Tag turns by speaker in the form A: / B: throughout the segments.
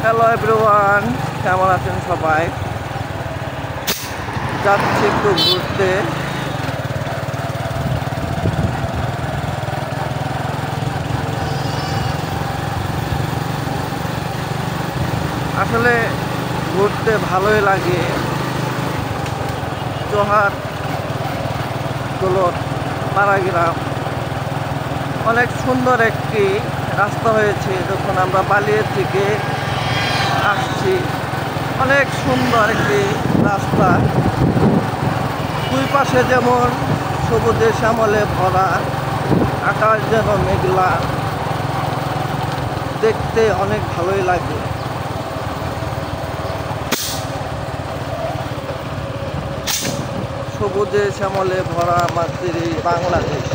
A: Hello everyone, কেমন আছেন সবাই? যাচ্ছি একটু ঘুরতে। আসলে ঘুরতে ভালোই লাগে। চোহার দোলর পাড়াগ্রাম অনেক সুন্দর একটি রাস্তা হয়েছে। যখন আমরা বালিয়া থেকে আসছি, অনেক সুন্দর একটি রাস্তা। দুই পাশে যেমন সবুজে শ্যামলে ভরা, আকাশ যেন মেঘলা, দেখতে অনেক ভালোই লাগে। সবুজে শ্যামলে ভরা আমাদের এই বাংলাদেশ।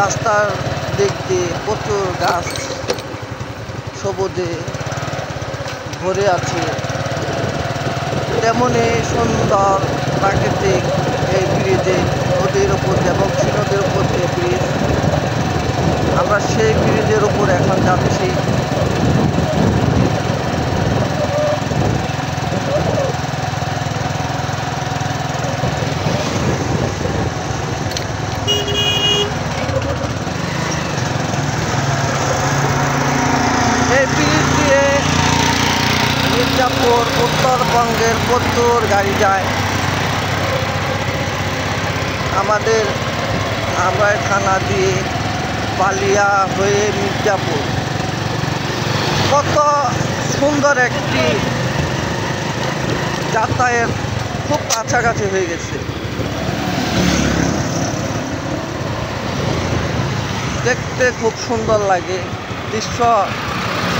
A: রাস্তার দিক দিয়ে প্রচুর গাছ সবুজে ভরে আছে। তেমনই সুন্দর প্রাকৃতিক এই ব্রিজে, নদীর উপর যে বংশী নদীর উপর যে ব্রিজ, আমরা সেই ব্রিজের উপর এখন যাচ্ছি। এই ব্রিজ দিয়ে মির্জাপুর, উত্তরবঙ্গের প্রচুর গাড়ি যায়। আমাদের আমরাই থানা দিয়ে বালিয়া হয়ে মির্জাপুর, কত সুন্দর একটি যাতায়াত, খুব কাছাকাছি হয়ে গেছে। দেখতে খুব সুন্দর লাগে দৃশ্য।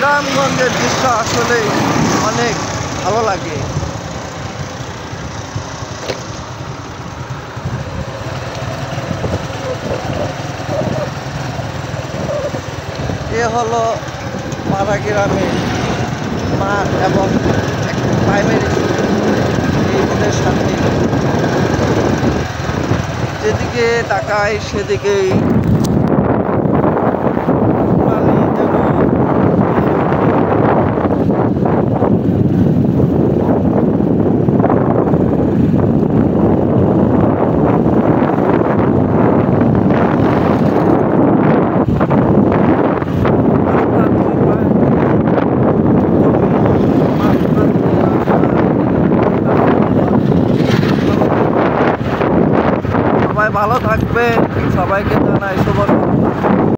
A: গ্রামগঞ্জের দৃশ্য আসলে অনেক ভালো লাগে। এ হলো পাড়াগ্রামের মাঠ এবং প্রাইমারি স্কুল। এই রোডের সাথে যেদিকে তাকাই সেদিকেই ভালো থাকবে। সবাইকে জানাই শুভ